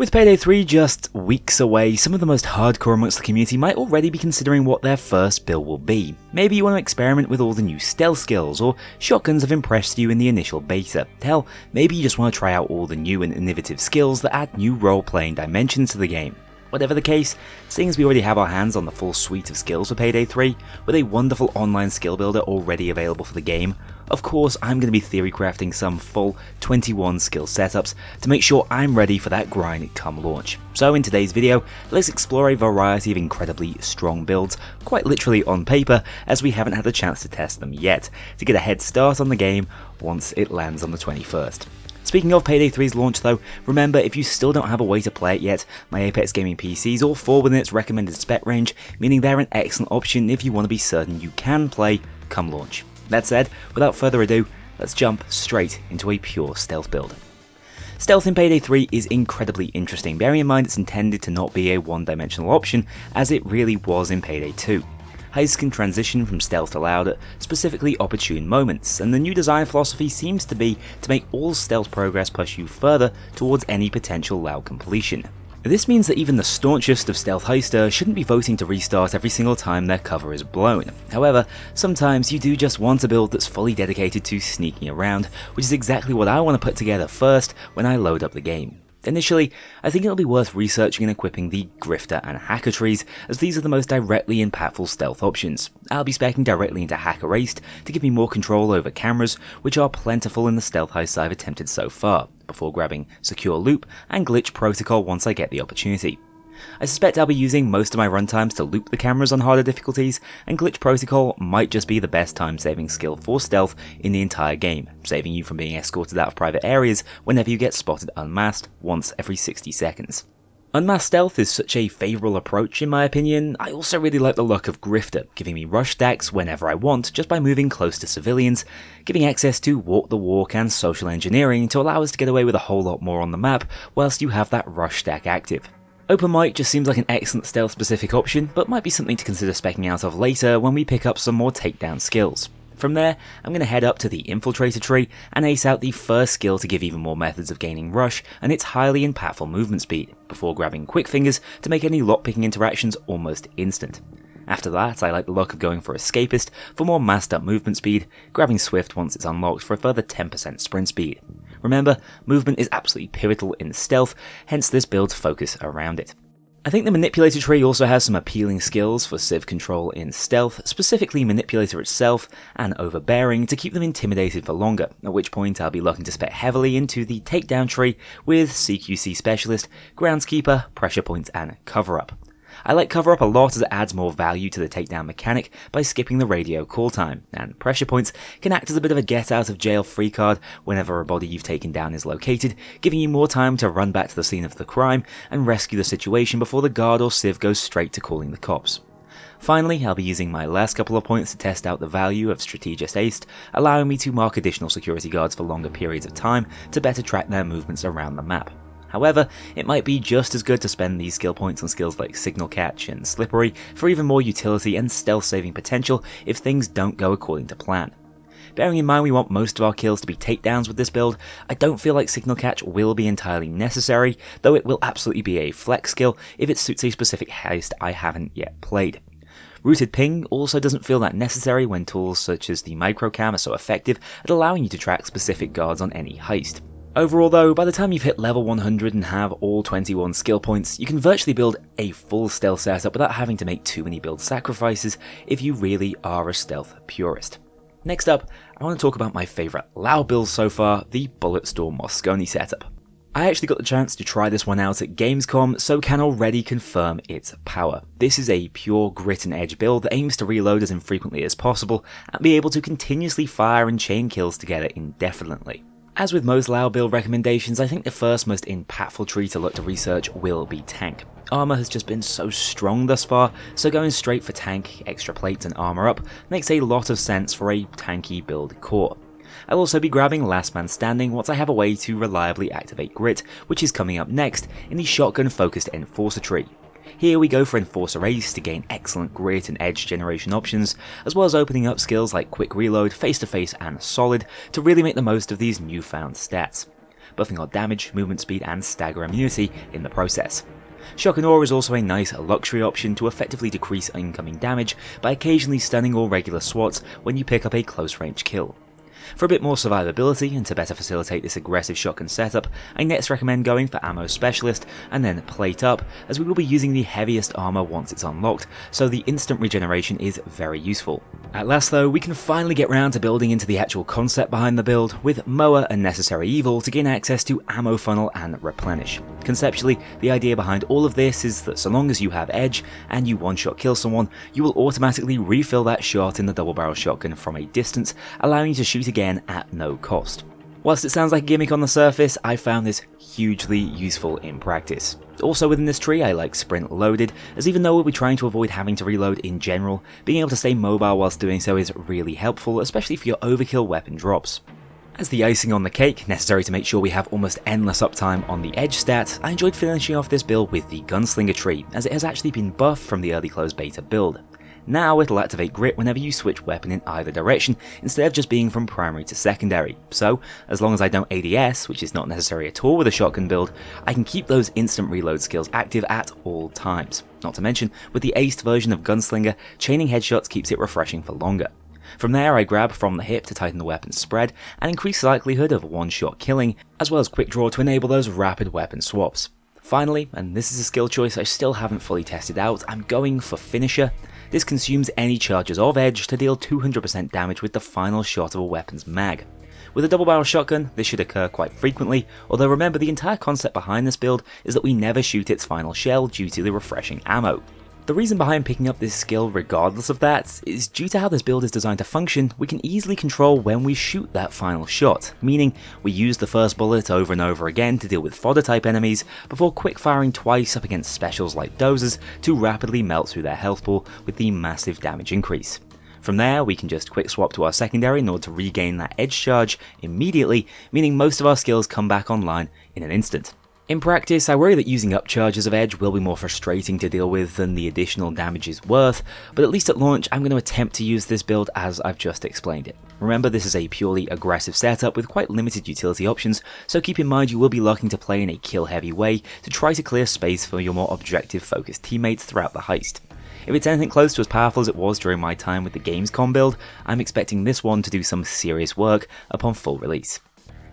With Payday 3 just weeks away, some of the most hardcore amongst the community might already be considering what their first build will be. Maybe you want to experiment with all the new stealth skills, or shotguns have impressed you in the initial beta. Hell, maybe you just want to try out all the new and innovative skills that add new role-playing dimensions to the game. Whatever the case, seeing as we already have our hands on the full suite of skills for Payday 3, with a wonderful online skill builder already available for the game, of course I'm going to be theory crafting some full 21 skill setups to make sure I'm ready for that grind come launch. So in today's video, let's explore a variety of incredibly strong builds, quite literally on paper, as we haven't had the chance to test them yet, to get a head start on the game once it lands on the 21st. Speaking of Payday 3's launch though, remember if you still don't have a way to play it yet, my Apex Gaming PCs all fall within its recommended spec range, meaning they're an excellent option if you want to be certain you can play come launch. That said, without further ado, let's jump straight into a pure stealth build. Stealth in Payday 3 is incredibly interesting, bearing in mind it's intended to not be a one-dimensional option as it really was in Payday 2. Heists can transition from stealth to loud at specifically opportune moments, and the new design philosophy seems to be to make all stealth progress push you further towards any potential loud completion. This means that even the staunchest of stealth heisters shouldn't be voting to restart every single time their cover is blown. However, sometimes you do just want a build that's fully dedicated to sneaking around, which is exactly what I want to put together first when I load up the game. Initially, I think it'll be worth researching and equipping the Grifter and Hacker trees, as these are the most directly impactful stealth options. I'll be speccing directly into Hacker Aced to give me more control over cameras, which are plentiful in the stealth heists I've attempted so far, before grabbing Secure Loop and Glitch Protocol once I get the opportunity. I suspect I'll be using most of my runtimes to loop the cameras on harder difficulties, and Glitch Protocol might just be the best time-saving skill for stealth in the entire game, saving you from being escorted out of private areas whenever you get spotted unmasked once every 60 seconds. Unmasked stealth is such a favourable approach in my opinion. I also really like the look of Grifter, giving me rush stacks whenever I want just by moving close to civilians, giving access to walk the walk and social engineering to allow us to get away with a whole lot more on the map whilst you have that rush stack active. Open Mic just seems like an excellent stealth specific option, but might be something to consider speccing out of later when we pick up some more takedown skills. From there, I'm going to head up to the Infiltrator tree and ace out the first skill to give even more methods of gaining rush and its highly impactful movement speed, before grabbing Quick Fingers to make any lockpicking interactions almost instant. After that, I like the look of going for Escapist for more masked up movement speed, grabbing Swift once it's unlocked for a further 10% sprint speed. Remember, movement is absolutely pivotal in stealth, hence this build's focus around it. I think the Manipulator tree also has some appealing skills for Civ control in stealth, specifically Manipulator itself and Overbearing to keep them intimidated for longer, at which point I'll be looking to spec heavily into the Takedown tree with CQC Specialist, Groundskeeper, Pressure Points and Cover Up. I like Cover Up a lot as it adds more value to the takedown mechanic by skipping the radio call time, and Pressure Points can act as a bit of a get out of jail free card whenever a body you've taken down is located, giving you more time to run back to the scene of the crime and rescue the situation before the guard or civ goes straight to calling the cops. Finally, I'll be using my last couple of points to test out the value of Strategist Aced, allowing me to mark additional security guards for longer periods of time to better track their movements around the map. However, it might be just as good to spend these skill points on skills like Signal Catch and Slippery for even more utility and stealth saving potential if things don't go according to plan. Bearing in mind we want most of our kills to be takedowns with this build, I don't feel like Signal Catch will be entirely necessary, though it will absolutely be a flex skill if it suits a specific heist I haven't yet played. Rooted Ping also doesn't feel that necessary when tools such as the Microcam are so effective at allowing you to track specific guards on any heist. Overall though, by the time you've hit level 100 and have all 21 skill points, you can virtually build a full stealth setup without having to make too many build sacrifices if you really are a stealth purist. Next up, I want to talk about my favourite loud build so far, the Bulletstorm Moscone setup. I actually got the chance to try this one out at Gamescom, so can already confirm its power. This is a pure grit and edge build that aims to reload as infrequently as possible and be able to continuously fire and chain kills together indefinitely. As with most loud build recommendations, I think the first most impactful tree to look to research will be tank. Armor has just been so strong thus far, so going straight for tank, extra plates and armor up makes a lot of sense for a tanky build core. I'll also be grabbing Last Man Standing once I have a way to reliably activate Grit, which is coming up next in the shotgun focused Enforcer tree. Here we go for Enforcer Ace to gain excellent grit and edge generation options, as well as opening up skills like Quick Reload, Face to Face and Solid to really make the most of these newfound stats. buffing our damage, movement speed and stagger immunity in the process. Kknowley is also a nice luxury option to effectively decrease incoming damage by occasionally stunning all regular SWATs when you pick up a close range kill. For a bit more survivability and to better facilitate this aggressive shotgun setup, I next recommend going for Ammo Specialist and then Plate Up, as we will be using the heaviest armor once it's unlocked, so the instant regeneration is very useful. At last though, we can finally get round to building into the actual concept behind the build, with Moa and Necessary Evil to gain access to Ammo Funnel and Replenish. Conceptually, the idea behind all of this is that so long as you have Edge and you one-shot kill someone, you will automatically refill that shot in the double-barrel shotgun from a distance, allowing you to shoot again at no cost. Whilst it sounds like a gimmick on the surface, I found this hugely useful in practice. Also within this tree I like Sprint Loaded, as even though we'll be trying to avoid having to reload in general, being able to stay mobile whilst doing so is really helpful, especially for your overkill weapon drops. As the icing on the cake, necessary to make sure we have almost endless uptime on the Edge stat, I enjoyed finishing off this build with the Gunslinger tree, as it has actually been buffed from the early closed beta build. Now it'll activate Grit whenever you switch weapon in either direction, instead of just being from primary to secondary. So, as long as I don't ADS, which is not necessary at all with a shotgun build, I can keep those instant reload skills active at all times. Not to mention, with the aced version of Gunslinger, chaining headshots keeps it refreshing for longer. From there I grab from the hip to tighten the weapon's spread and increase the likelihood of one-shot killing, as well as quick draw to enable those rapid weapon swaps. Finally, and this is a skill choice I still haven't fully tested out, I'm going for Finisher. This consumes any charges of Edge to deal 200% damage with the final shot of a weapon's mag. With a double barrel shotgun, this should occur quite frequently, although remember the entire concept behind this build is that we never shoot its final shell due to the refreshing ammo. The reason behind picking up this skill regardless of that is due to how this build is designed to function, we can easily control when we shoot that final shot, meaning we use the first bullet over and over again to deal with fodder type enemies before quick firing twice up against specials like dozers to rapidly melt through their health pool with the massive damage increase. From there we can just quick swap to our secondary in order to regain that edge charge immediately, meaning most of our skills come back online in an instant. In practice, I worry that using up charges of Edge will be more frustrating to deal with than the additional damage is worth, but at least at launch I'm going to attempt to use this build as I've just explained it. Remember, this is a purely aggressive setup with quite limited utility options, so keep in mind you will be looking to play in a kill heavy way to try to clear space for your more objective focused teammates throughout the heist. If it's anything close to as powerful as it was during my time with the Gamescom build, I'm expecting this one to do some serious work upon full release.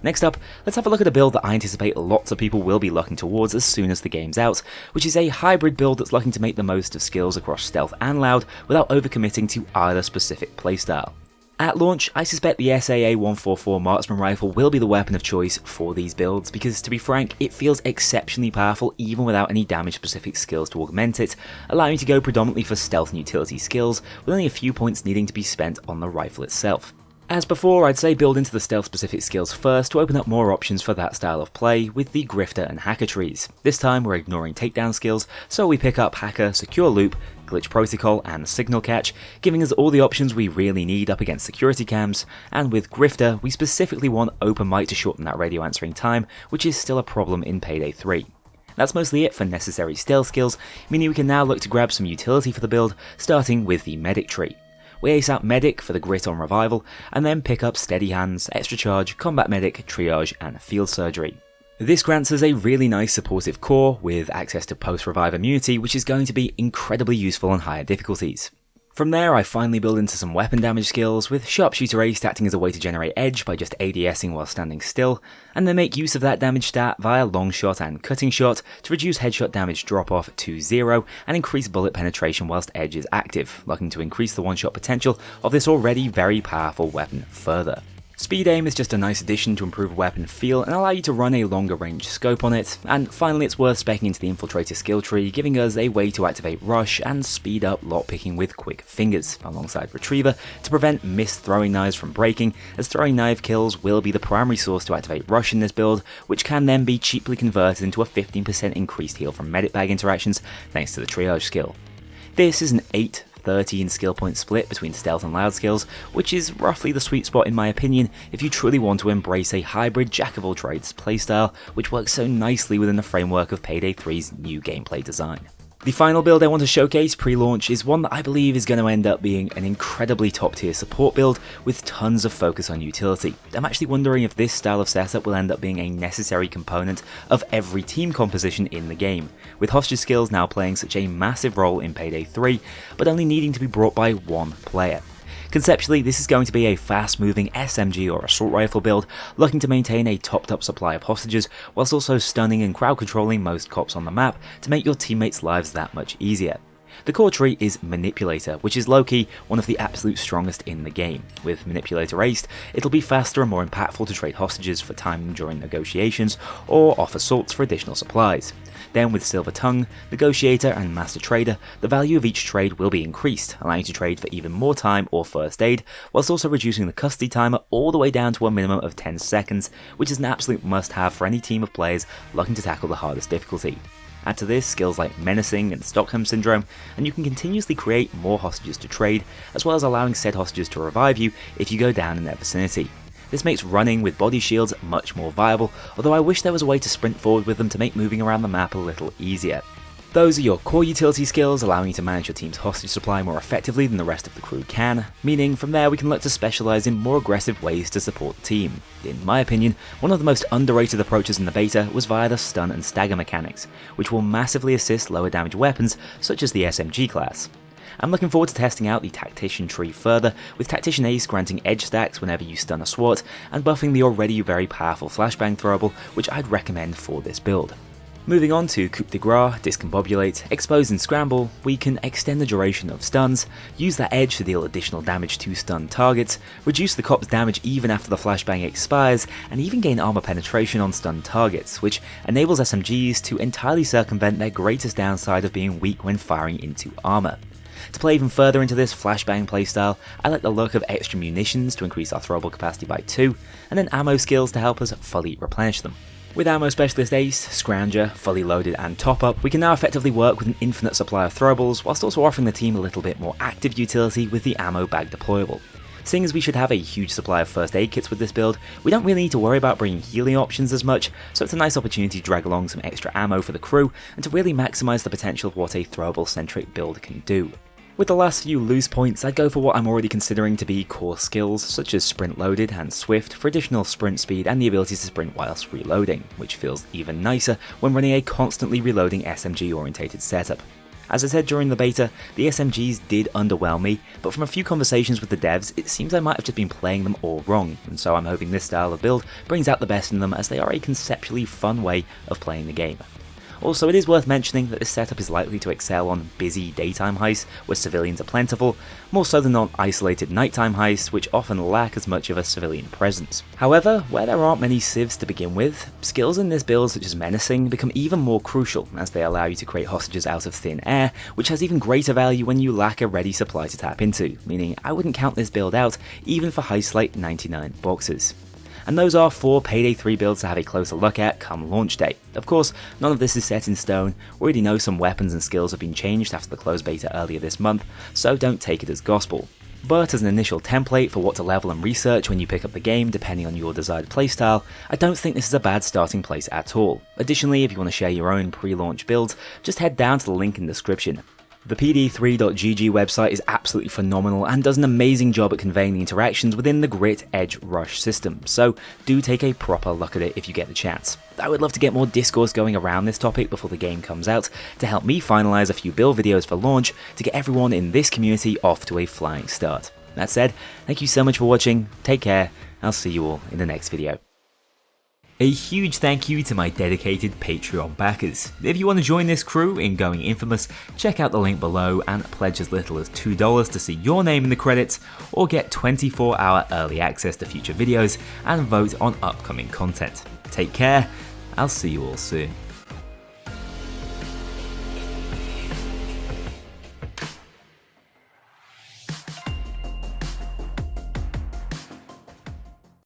Next up, let's have a look at a build that I anticipate lots of people will be looking towards as soon as the game's out, which is a hybrid build that's looking to make the most of skills across stealth and loud without overcommitting to either specific playstyle. At launch, I suspect the SAA-144 Marksman Rifle will be the weapon of choice for these builds because, to be frank, it feels exceptionally powerful even without any damage-specific skills to augment it, allowing you to go predominantly for stealth and utility skills, with only a few points needing to be spent on the rifle itself. As before, I'd say build into the stealth-specific skills first to open up more options for that style of play with the Grifter and Hacker trees. This time we're ignoring takedown skills, so we pick up Hacker, Secure Loop, Glitch Protocol and Signal Catch, giving us all the options we really need up against security cams, and with Grifter we specifically want Open Mic to shorten that radio answering time, which is still a problem in Payday 3. That's mostly it for necessary stealth skills, meaning we can now look to grab some utility for the build, starting with the Medic tree. We ace out Medic for the grit on revival, and then pick up Steady Hands, Extra Charge, Combat Medic, Triage, and Field Surgery. This grants us a really nice supportive core with access to post-revive immunity, which is going to be incredibly useful on higher difficulties. From there I finally build into some weapon damage skills, with Sharpshooter Ace acting as a way to generate edge by just ADSing while standing still, and then make use of that damage stat via Long Shot and Cutting Shot to reduce headshot damage drop off to 0 and increase bullet penetration whilst edge is active, looking to increase the one-shot potential of this already very powerful weapon further. Speed Aim is just a nice addition to improve weapon feel and allow you to run a longer range scope on it, and finally it's worth speccing into the Infiltrator skill tree, giving us a way to activate Rush and speed up lockpicking with quick fingers, alongside Retriever to prevent missed throwing knives from breaking, as throwing knife kills will be the primary source to activate Rush in this build, which can then be cheaply converted into a 15% increased heal from Medic Bag interactions thanks to the Triage skill. This is an 8-13 skill point split between stealth and loud skills, which is roughly the sweet spot in my opinion if you truly want to embrace a hybrid jack-of-all-trades playstyle which works so nicely within the framework of Payday 3's new gameplay design. The final build I want to showcase pre-launch is one that I believe is going to end up being an incredibly top tier support build with tons of focus on utility. I'm actually wondering if this style of setup will end up being a necessary component of every team composition in the game, with hostage skills now playing such a massive role in Payday 3, but only needing to be brought by one player. Conceptually, this is going to be a fast-moving SMG or assault rifle build, looking to maintain a topped-up supply of hostages, whilst also stunning and crowd-controlling most cops on the map to make your teammates' lives that much easier. The core tree is Manipulator, which is low-key one of the absolute strongest in the game. With Manipulator aced, it'll be faster and more impactful to trade hostages for time during negotiations, or off assaults for additional supplies. Then with Silver Tongue, Negotiator and Master Trader, the value of each trade will be increased, allowing you to trade for even more time or first aid, whilst also reducing the custody timer all the way down to a minimum of 10 seconds, which is an absolute must-have for any team of players looking to tackle the hardest difficulty. Add to this skills like Menacing and Stockholm Syndrome, and you can continuously create more hostages to trade, as well as allowing said hostages to revive you if you go down in their vicinity. This makes running with body shields much more viable, although I wish there was a way to sprint forward with them to make moving around the map a little easier. Those are your core utility skills, allowing you to manage your team's hostage supply more effectively than the rest of the crew can, meaning from there we can look to specialise in more aggressive ways to support the team. In my opinion, one of the most underrated approaches in the beta was via the stun and stagger mechanics, which will massively assist lower damage weapons such as the SMG class. I'm looking forward to testing out the Tactician tree further, with Tactician Ace granting edge stacks whenever you stun a SWAT, and buffing the already very powerful flashbang throwable, which I'd recommend for this build. Moving on to Coup de Grace, Discombobulate, Expose and Scramble, we can extend the duration of stuns, use that edge to deal additional damage to stunned targets, reduce the cop's damage even after the flashbang expires, and even gain armor penetration on stunned targets, which enables SMGs to entirely circumvent their greatest downside of being weak when firing into armor. To play even further into this flashbang playstyle, I like the look of extra munitions to increase our throwable capacity by 2, and then ammo skills to help us fully replenish them. With Ammo Specialist Ace, Scrounger, Fully Loaded and Top Up, we can now effectively work with an infinite supply of throwables, whilst also offering the team a little bit more active utility with the Ammo Bag deployable. Seeing as we should have a huge supply of first aid kits with this build, we don't really need to worry about bringing healing options as much, so it's a nice opportunity to drag along some extra ammo for the crew, and to really maximise the potential of what a throwable-centric build can do. With the last few loose points, I'd go for what I'm already considering to be core skills, such as Sprint Loaded and Swift for additional sprint speed and the ability to sprint whilst reloading, which feels even nicer when running a constantly reloading SMG orientated setup. As I said during the beta, the SMGs did underwhelm me, but from a few conversations with the devs, it seems I might have just been playing them all wrong, and so I'm hoping this style of build brings out the best in them, as they are a conceptually fun way of playing the game. Also, it is worth mentioning that this setup is likely to excel on busy daytime heists where civilians are plentiful, more so than on isolated nighttime heists which often lack as much of a civilian presence. However, where there aren't many civs to begin with, skills in this build such as Menacing become even more crucial, as they allow you to create hostages out of thin air, which has even greater value when you lack a ready supply to tap into, meaning I wouldn't count this build out even for heists like 99 boxes. And those are 4 Payday 3 builds to have a closer look at come launch day. Of course, none of this is set in stone. We already know some weapons and skills have been changed after the closed beta earlier this month, so don't take it as gospel. But as an initial template for what to level and research when you pick up the game depending on your desired playstyle, I don't think this is a bad starting place at all. Additionally, if you want to share your own pre-launch builds, just head down to the link in the description. The pd3.gg website is absolutely phenomenal and does an amazing job at conveying the interactions within the Grit Edge Rush system, so do take a proper look at it if you get the chance. I would love to get more discourse going around this topic before the game comes out, to help me finalise a few build videos for launch to get everyone in this community off to a flying start. That said, thank you so much for watching, take care, I'll see you all in the next video. A huge thank you to my dedicated Patreon backers. If you want to join this crew in going infamous, check out the link below and pledge as little as $2 to see your name in the credits, or get 24-hour early access to future videos and vote on upcoming content. Take care, I'll see you all soon.